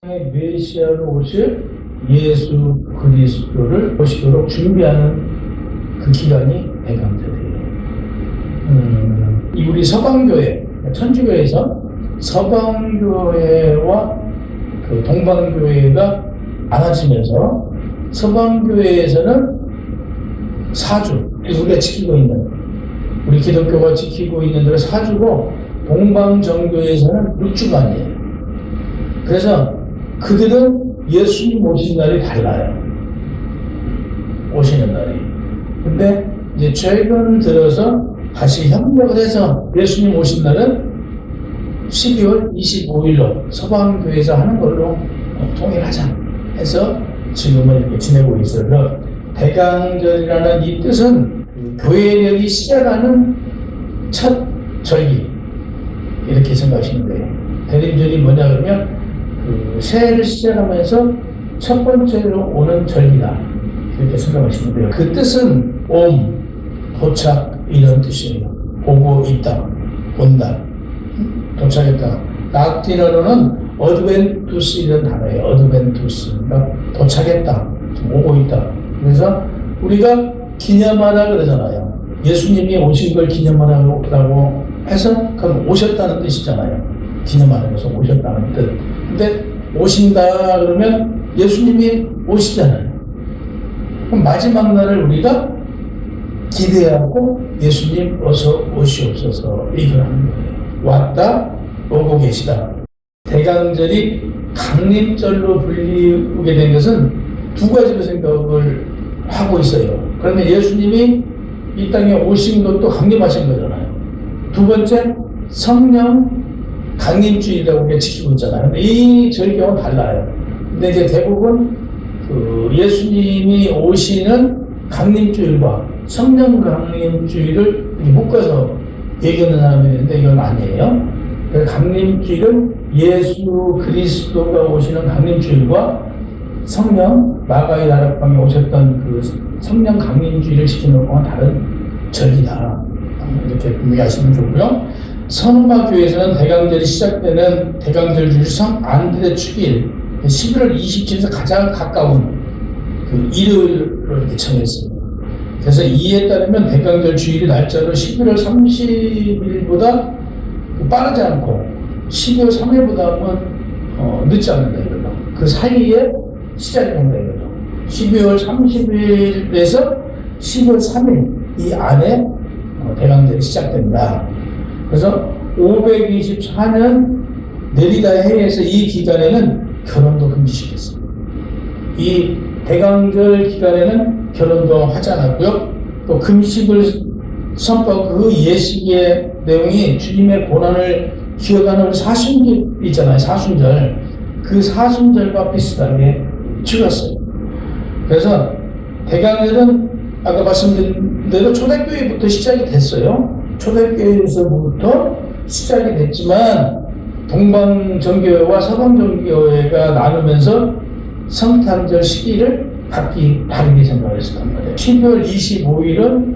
메시아로 오실 예수 그리스도를 보시도록 준비하는 그 기간이 대강절이에요. 우리 서방교회, 천주교에서 서방교회와 그 동방교회가 나눠지면서 서방교회에서는 4주, 우리가 지키고 있는, 우리 기독교가 지키고 있는 대로 4주고 동방정교에서는 6주간이에요. 그래서 그들은 예수님 오신 날이 달라요. 오시는 날이. 근데 이제 최근 들어서 다시 협력을 해서 예수님 오신 날은 12월 25일로 서방교회에서 하는 걸로 통일하자 해서 지금은 이렇게 지내고 있어요. 대강절이라는 이 뜻은 교회력이 시작하는 첫 절기 이렇게 생각하시면 돼요. 대림절이 뭐냐 그러면 새해를 시작하면서 첫 번째로 오는 절기다 이렇게 생각하시면 돼요. 그 뜻은 옴, 도착 이런 뜻이에요. 오고 있다, 온다, 도착했다. 라틴어로는 어드벤투스 이런 단어예요. 어드벤투스, 그러니까 도착했다, 오고 있다. 그래서 우리가 기념하라 그러잖아요. 예수님이 오신 걸 기념하라고 해서 그럼 오셨다는 뜻이잖아요. 기념하는 것은 오셨다는 뜻. 근데 오신다 그러면 예수님이 오시잖아요. 그럼 마지막 날을 우리가 기대하고 예수님 어서 오시옵소서 얘기를 하는 거예요. 왔다, 오고 계시다. 대강절이 강림절로 불리게 된 것은 두 가지로 생각을 하고 있어요. 그러면 예수님이 이 땅에 오신 것도 강림하신 거잖아요. 두 번째, 성령 강림주의라고 우리가 지키고 있잖아요. 근데 이 절경은 달라요. 근데 이제 대부분 예수님이 오시는 강림주일과 성령 강림주의를 묶어서 얘기하는 사람이 있는데 이건 아니에요. 강림주의는 예수 그리스도가 오시는 강림주일과 성령 마가의 다락방에 오셨던 그 성령 강림주의를 지키는 것과는 다른 절기다. 이렇게 분명하시면 좋고요. 선마교에서는 대강절이 시작되는 대강절 주일 안드레 축일 11월 27일에서 가장 가까운 그 일요일로 이렇게 정했습니다. 그래서 이에 따르면 대강절 주일이 날짜로 11월 30일보다 빠르지 않고 12월 3일보다는 늦지 않는다 이거죠. 그 사이에 시작이 된다 이거죠. 12월 30일에서 10월 3일 이 안에 대강절이 시작된다. 그래서 524년 내리다 해에서 이 기간에는 결혼도 금지시켰습니다. 이 대강절 기간에는 결혼도 하지 않았고요. 또 금식을 선포하고 그 예식의 내용이 주님의 고난을 기억하는 사순절 있잖아요. 사순절. 그 사순절과 비슷하게 치렀어요. 그래서 대강절은 아까 말씀드린 대로 초대교회부터 시작이 됐어요. 초대교회에서부터 시작이 됐지만 동방정교회와 서방정교회가 나누면서 성탄절 시기를 각기 다르게 생각을 했었단 말이에요. 12월 25일은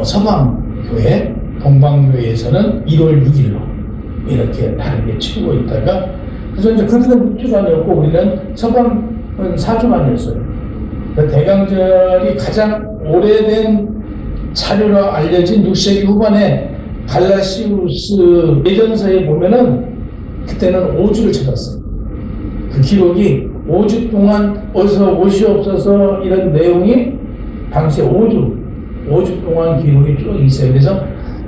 서방교회, 동방교회에서는 1월 6일로 이렇게 다르게 치르고 있다가 그래서 이제 그들은 6주간이었고 우리는 서방은 4주간이었어요. 대강절이 가장 오래된 자료로 알려진 6세기 후반에 갈라시우스 예전서에 보면은 그때는 5주를 찾았어요. 그 기록이 5주 동안 어서 오시옵소서 이런 내용이 당시에 5주 동안 기록이 쭉 있어요. 그래서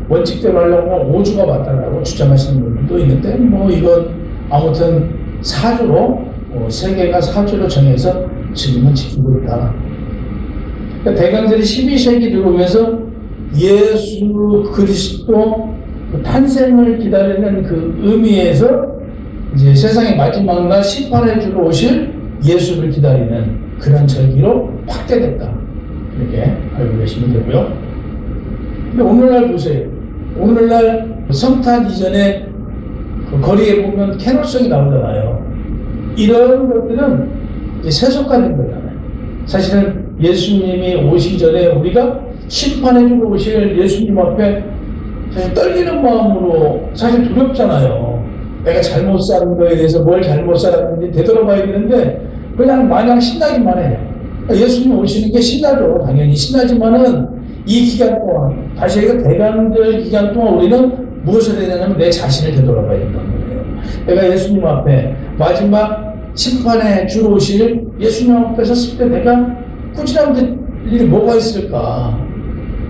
원칙대로 하려고 5주가 맞다라고 주장하시는 분들도 있는데 뭐 이건 아무튼 4주로 세계가 4주로 정해서 지금은 지키고 있다. 그러니까 대강절이 12세기 들어오면서 예수 그리스도 탄생을 기다리는 그 의미에서 이제 세상의 마지막 날 심판해 주러 오실 예수를 기다리는 그런 절기로 확대됐다. 이렇게 알고 계시면 되고요. 근데 오늘날 보세요. 오늘날 성탄 이전에 그 거리에 보면 캐롤송이 나오잖아요. 이런 것들은 이제 세속화된 거잖아요. 사실은 예수님이 오시기 전에 우리가 심판해주고 오실 예수님 앞에 사실 떨리는 마음으로 사실 두렵잖아요. 내가 잘못 산 거에 대해서 뭘 잘못 살았는지 되돌아봐야 되는데 그냥 마냥 신나기만 해. 예수님 오시는 게 신나죠. 당연히 신나지만은 이 기간 동안, 다시 얘기해 대강절 기간 동안 우리는 무엇을 해야 되냐면 내 자신을 되돌아봐야 된다는 거예요. 내가 예수님 앞에 마지막 심판에 주로 오실 예수님 앞에 섰을 때 내가 꾸지람될 일이 뭐가 있을까?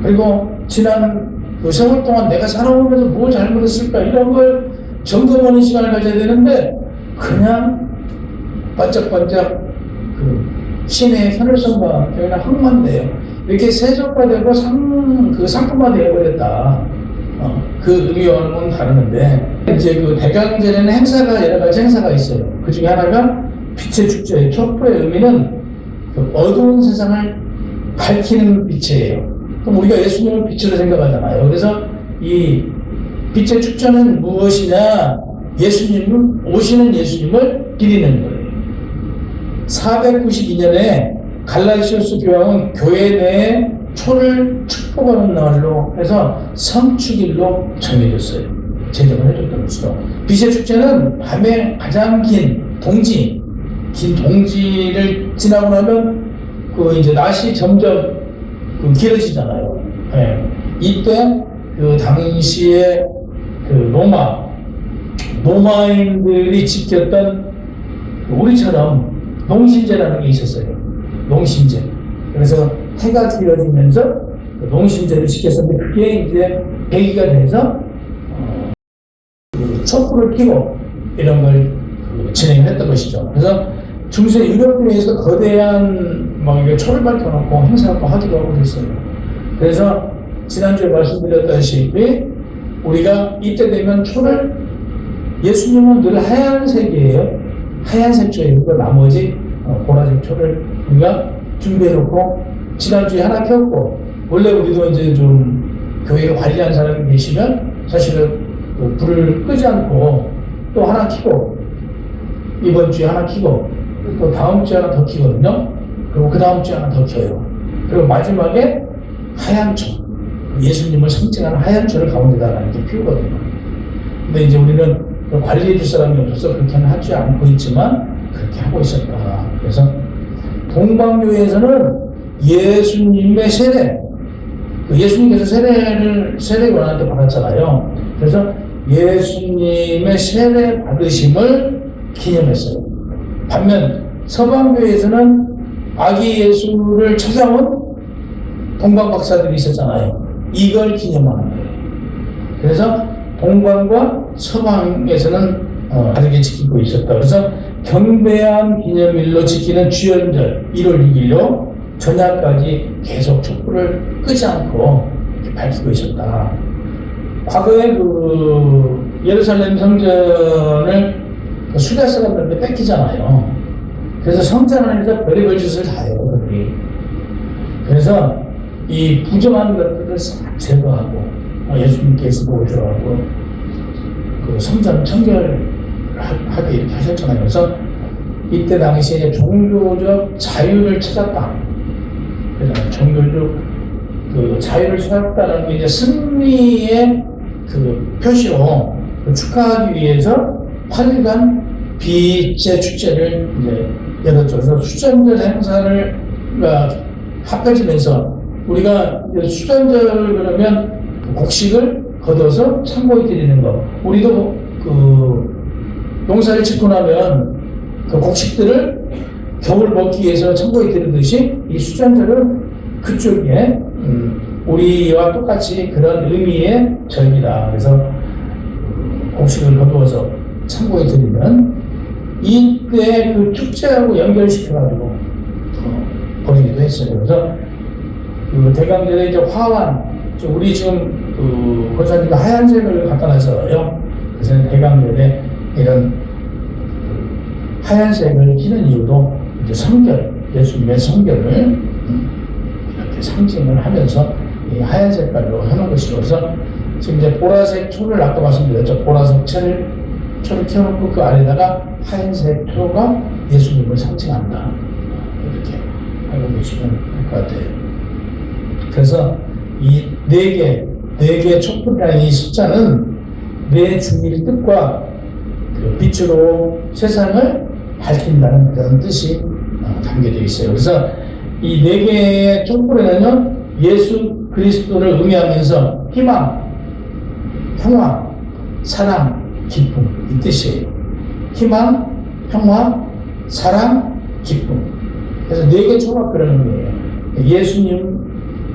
그리고 지난 그 세월 동안 내가 살아오면서 뭘 잘못했을까? 이런 걸 점검하는 시간을 가져야 되는데 그냥 반짝반짝 그 신의 하늘성과 그냥 흥만돼요. 이렇게 세속화되고 상품화되어 버렸다. 그 의미와는 다르는데 이제 그 대강절에는 행사가 여러 가지 행사가 있어요. 그 중에 하나가 빛의 축제예요. 촛불의 의미는 그 어두운 세상을 밝히는 빛이에요. 그럼 우리가 예수님을 빛으로 생각하잖아요. 그래서 이 빛의 축제는 무엇이냐? 오시는 예수님을 기리는 거예요. 492년에 갈라디아서 교황은 교회 내에 초를 축복하는 날로 해서 성축일로 정해졌어요. 제정을 해줬던 것으로. 빛의 축제는 밤에 가장 긴 동지를 지나고 나면 그 이제 낮이 점점 길어지잖아요. 네. 이때 그 당시에 그 로마인들이 지켰던 우리처럼 농신제라는 게 있었어요. 농신제. 그래서 해가 길어지면서 그 농신제를 지켰었는데 그게 이제 계기가 돼서 그 촛불을 켜고 이런 걸 진행을 했던 것이죠. 그래서 중세 유럽에서 거대한 초를 밝혀놓고 행사를 하기도 하고 그랬어요. 그래서 지난주에 말씀드렸다시피 우리가 이때 되면 초를 예수님은 늘 하얀색이에요. 하얀색 초예요. 나머지 보라색 초를 우리가 준비해놓고 지난주에 하나 켰고 원래 우리도 이제 좀 교회를 관리하는 사람이 계시면 사실은 불을 끄지 않고 또 하나 켜고 이번 주에 하나 켜고 또 다음 주에 하나 더 켜거든요. 그리고 그 다음 주에 하나 더 켜요. 그리고 마지막에 하얀 초, 예수님을 상징하는 하얀 초를 가운데다가 이렇게 피우거든요. 근데 이제 우리는 관리해 줄 사람이 없어서 그렇게는 하지 않고 있지만 그렇게 하고 있었다. 그래서 동방교회에서는 예수님의 세례, 예수님께서 세례 요한한테 받았잖아요. 그래서 예수님의 세례 받으심을 기념했어요. 반면 서방교회에서는 아기 예수를 찾아온 동방 박사들이 있었잖아요. 이걸 기념하는 거예요. 그래서 동방과 서방에서는 다르게 지키고 있었다. 그래서 경배한 기념일로 지키는 주연절 1월 6일로 전야까지 계속 촛불을 끄지 않고 밝히고 있었다. 과거에 그 예루살렘 성전을 수리아 사람들한테 뺏기잖아요. 그래서 성전 안에서 별의별 짓을 다 해요. 그들이. 그래서 이 부정한 것들을 싹 제거하고 예수님께서 보여주라고 그 성전 청결하게 이렇게 하셨잖아요. 그래서 이때 당시에 종교적 자유를 찾았다. 그래서 종교적 그 자유를 찾았다는 게 이제 승리의 그 표시로 축하하기 위해서 8일간 빛의 축제를 이제 열었죠. 그래서 수전절 행사를 합해지면서 우리가 수전절 그러면 곡식을 걷어서 창고에 드리는 거. 우리도 그 농사를 짓고 나면 그 곡식들을 겨울 먹기 위해서 창고에 드리듯이 이 수전절은 그쪽에 우리와 똑같이 그런 의미의 절기다. 그래서 곡식을 거두어서 창고에 드리면 이때 그 축제하고 연결시켜가지고 버리기도 했어요. 그래서 그 대강절에 이제 화환, 우리 지금 그 권사님도 하얀색을 갖다 놨어요. 그래서 대강절에 이런 하얀색을 끼는 이유도 이제 성결, 예수님의 성결을 이렇게 상징을 하면서 이 하얀 색깔로 해놓은 것이죠. 그래서 지금 이제 보라색 초를 아까 말씀드렸죠. 보라색 초를 켜놓고 그 아래다가 하얀색 초가 예수님을 상징한다. 이렇게 알고 계시면 될 것 같아요. 그래서 이 네 개 촛불이라는 이 숫자는 내 주일 뜻과 그 빛으로 세상을 밝힌다는 그런 뜻이 담겨져 있어요. 그래서 이 네 개의 촛불에는 예수 그리스도를 의미하면서 희망, 평화, 사랑, 기쁨 이 뜻이에요. 희망, 평화, 사랑, 기쁨. 그래서 네 개 총합 그런 의미예요. 예수님,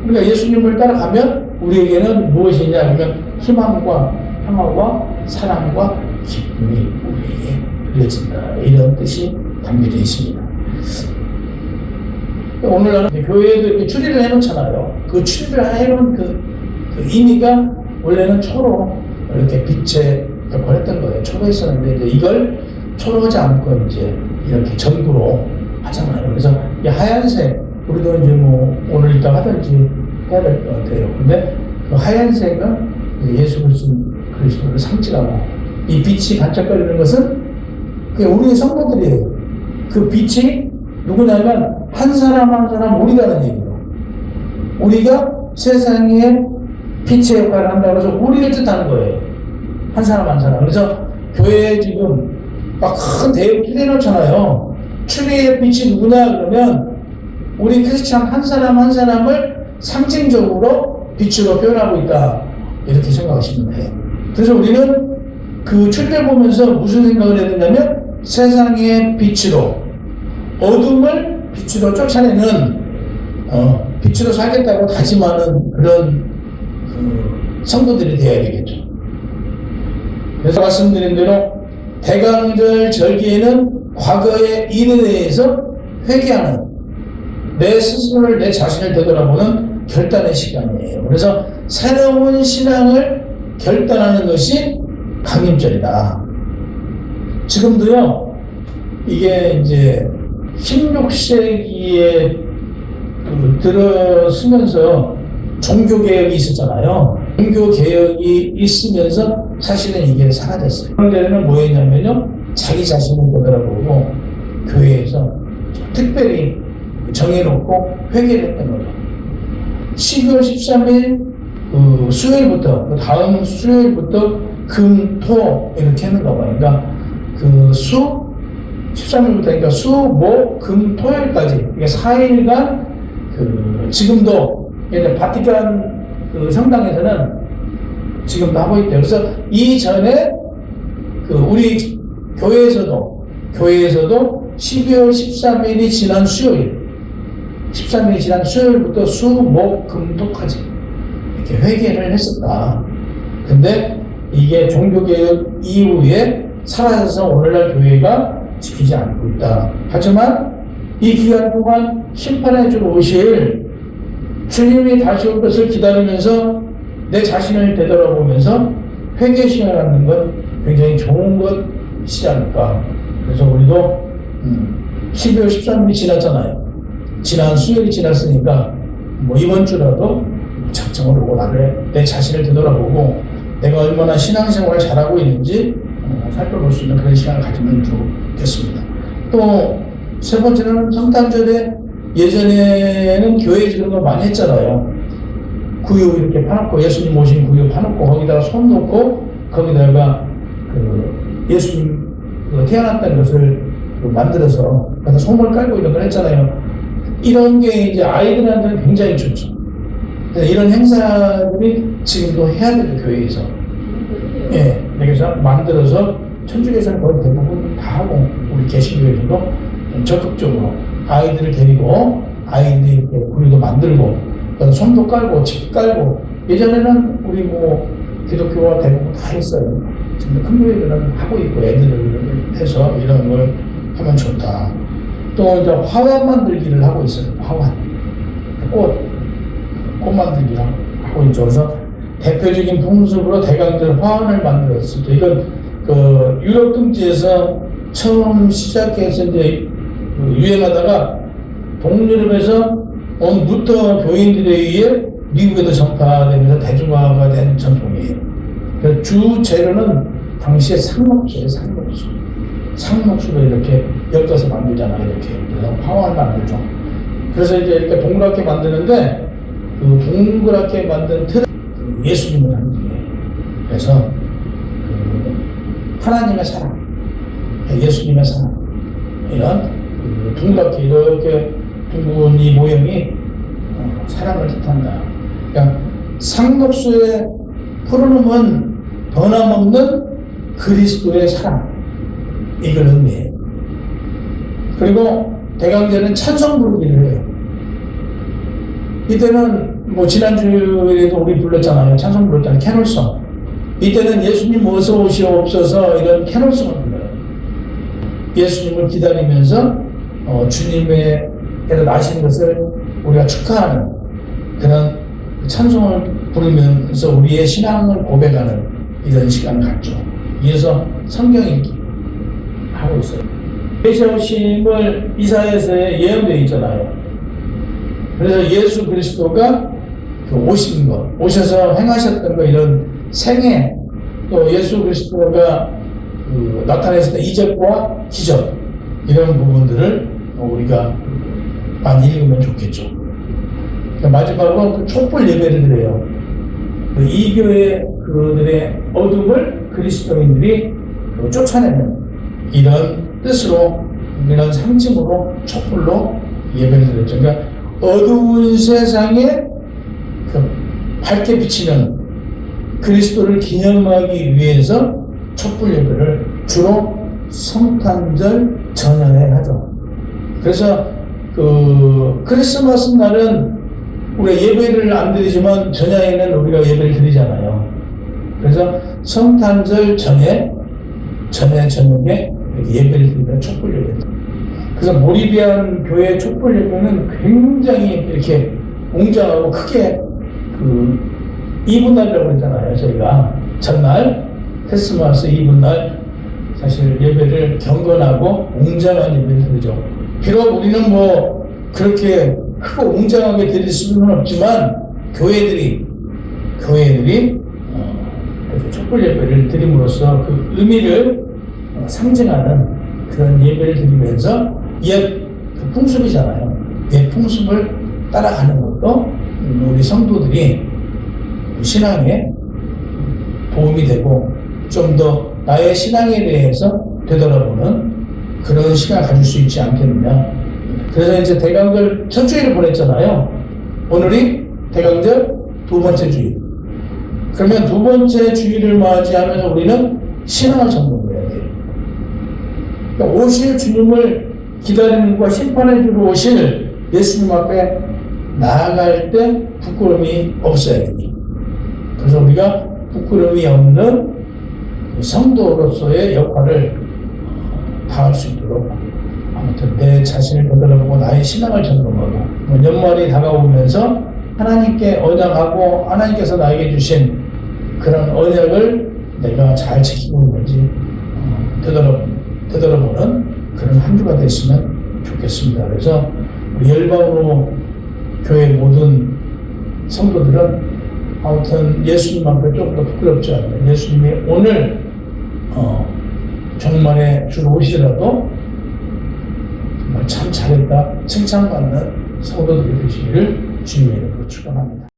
우리가 예수님을 따라가면 우리에게는 무엇이냐 하면 희망과 평화와 사랑과 기쁨이 우리에게 누려진다. 이런 뜻이 담겨져 있습니다. 오늘날은 교회에도 이렇게 추리를 해놓잖아요. 그 추리를 해놓은 그 의미가 원래는 초로 이렇게 빛의 역할을 했던 거예요. 초로 했었는데 이제 이걸 초로하지 않고 이제 이렇게 전구로 하잖아요. 그래서 이 하얀색, 우리도 이제 뭐 오늘 이따 하든지 해야 될 것 같아요. 근데 그 하얀색은 예수 그리스도를 상징하고 이 빛이 반짝거리는 것은 그게 우리의 성도들이에요. 그 빛이 누구냐면 한 사람 한 사람 우리라는 얘기예요. 우리가 세상에 빛의 역할을 한다고 해서 우리를 뜻하는 거예요. 한 사람 한 사람. 그래서 교회에 지금 막 큰 대형 추리 해놓잖아요. 추리의 빛이 누구냐 그러면 우리 크리스찬 한 사람 한 사람을 상징적으로 빛으로 표현하고 있다. 이렇게 생각하시면 돼요. 그래서 우리는 그 추리를 보면서 무슨 생각을 해야 되냐면 세상의 빛으로 어둠을 빛으로 쫓아내는 빛으로 살겠다고 다짐하는 그런 성도들이 되어야 되겠죠. 그래서 말씀드린 대로 대강절 절기에는 과거의 일에 대해서 회개하는 내 스스로를 내 자신을 되돌아보는 결단의 시간이에요. 그래서 새로운 신앙을 결단하는 것이 강림절이다. 지금도요, 이게 이제 16세기에 들어서면서 종교개혁이 있었잖아요. 종교개혁이 있으면서 사실은 이게 사라졌어요. 그런데는 뭐였냐면요, 자기 자신을 되돌아보고 교회에서 특별히 정해놓고 회개를 했던 거죠. 12월 13일 수요일부터, 다음 수요일부터 금, 토 이렇게 하는가 봐요. 그러니까 그 13일부터 그러니까 수, 목, 금, 토요일까지 이게 4일간 지금도 바티칸 성당에서는 지금도 하고 있대요. 그래서 이전에 우리 교회에서도 12월 13일이 지난 수요일 13일이 지난 수요일부터 수, 목, 금, 토까지 이렇게 회개를 했었다. 근데 이게 종교개혁 이후에 사라져서 오늘날 교회가 지키지 않고 있다. 하지만 이 기간 동안 심판해 주러 오실 주님이 다시 올 것을 기다리면서 내 자신을 되돌아보면서 회개 시간하는 건 굉장히 좋은 것이지 않을까. 그래서 우리도 12월 13일이 지났잖아요. 지난 수요일이 지났으니까 뭐 이번 주라도 작정으로 나를 내 자신을 되돌아보고 내가 얼마나 신앙생활을 잘하고 있는지 살펴볼 수 있는 그런 시간을 가지면 좋겠습니다. 또 세 번째는 성탄절에 예전에는 교회에서 그런 거 많이 했잖아요. 구유 이렇게 파놓고 예수님 오신 구유 파놓고 거기다가 손 놓고 거기다가 예수님 태어났다는 것을 만들어서 그래서 손을 깔고 이런 걸 했잖아요. 이런 게 이제 아이들한테는 굉장히 좋죠. 이런 행사들이 지금도 해야 되죠, 교회에서. 예, 그래서 만들어서 천주교에서는 거의 대부분 다 하고 우리 개신교에서도 적극적으로 아이들을 데리고 아이들이 이렇게 구유도 만들고 손도 깔고 집 깔고 예전에는 우리 뭐 기독교와 대부분 다 했어요. 지금 큰 교회들은 하고 있고 애들을 해서 이런 걸 하면 좋다. 또 이제 화환 만들기를 하고 있어요. 화환 꽃 만들기를 하고 있죠. 그래서 대표적인 풍습으로 대강절 화환을 만들었을 때 이건 유럽 등지에서 처음 시작해서 이제 유행하다가 동유럽에서 온 루터 교인들에 의해 미국에도 전파되면서 대중화가 된 전통이에요. 주 재료는 당시에 상록수예요. 상록수로 이렇게 엮어서 만들잖아요. 이렇게 그래서 화환을 만들죠. 그래서 이제 이렇게 동그랗게 만드는데 그 동그랗게 만든 틀은 예수님을 상징해요. 그래서 하나님의 사랑, 예수님의 사랑, 이런 둥그랗게 이렇게 둥근 이 모형이 사랑을 뜻한다. 그러니까 상록수의 푸르름은 변함없는 그리스도의 사랑, 이걸 의미해요. 그리고 대강제는 찬송 부르기를 해요. 이때는 뭐 지난주에도 우리 불렀잖아요. 찬송 불렀잖아요. 캐롤송. 이때는 예수님 어서 오시옵소서 이런 캐롤송을 불러요. 예수님을 기다리면서 주님께서 나신 것을 우리가 축하하는 그런 찬송을 부르면서 우리의 신앙을 고백하는 이런 시간을 갖죠. 이어서 성경 읽기 하고 있어요. 메시아 오심을 이사야서에 예언되어 있잖아요. 그래서 예수 그리스도가 오신 것, 오셔서 행하셨던 것, 이런 생애, 또 예수 그리스도가 나타냈을 때 이적과 기적, 이런 부분들을 우리가 많이 읽으면 좋겠죠. 마지막으로 촛불 예배를 드려요. 이 교회 그들의 어둠을 그리스도인들이 쫓아내는 이런 뜻으로, 이런 상징으로 촛불로 예배를 드렸죠. 그러니까 어두운 세상에 밝게 비치는 그리스도를 기념하기 위해서 촛불 예배를 주로 성탄절 전야에 하죠. 그래서 크리스마스 날은 우리가 예배를 안 드리지만 전야에는 우리가 예배를 드리잖아요. 그래서 성탄절 전에 저녁에 예배를 드리면 촛불 예배. 그래서 모리비안 교회 촛불 예배는 굉장히 이렇게 웅장하고 크게 이브날이라고 했잖아요. 저희가 전날 크리스마스 이브날 사실 예배를 경건하고 웅장한 예배를 드리죠. 비록 우리는 뭐 그렇게 크고 웅장하게 드릴 수는 없지만 교회들이 이렇게 촛불 예배를 드림으로써 그 의미를 상징하는 그런 예배를 드리면서 옛 풍습이잖아요. 옛 풍습을 따라가는 것도 우리 성도들이 신앙에 도움이 되고 좀 더 나의 신앙에 대해서 되돌아보는 그런 시간을 가질 수 있지 않겠느냐. 그래서 이제 대강절 첫 주일을 보냈잖아요. 오늘이 대강절 두 번째 주일. 그러면 두 번째 주일을 맞이하면서 우리는 신앙을 점검해야 돼요. 그러니까 오실 주님을 기다리는 것과 심판해 주러 오실 예수님 앞에 나아갈 때 부끄러움이 없어야겠니. 그래서 우리가 부끄러움이 없는 성도로서의 역할을 다할 수 있도록 아무튼 내 자신을 되돌아보고 나의 신앙을 점검하고 연말이 다가오면서 하나님께 언약하고 하나님께서 나에게 주신 그런 언약을 내가 잘 지키고 있는지 되돌아보는 그런 한 주가 됐으면 좋겠습니다. 그래서 우리 열방으로 교회 모든 성도들은 아무튼 예수님 앞에 조금 더 부끄럽지 않아요. 예수님이 오늘 정말에 주로 오시더라도 정말 참 잘했다 칭찬받는 성도들이 되시기를 주님의 이름으로 축원합니다.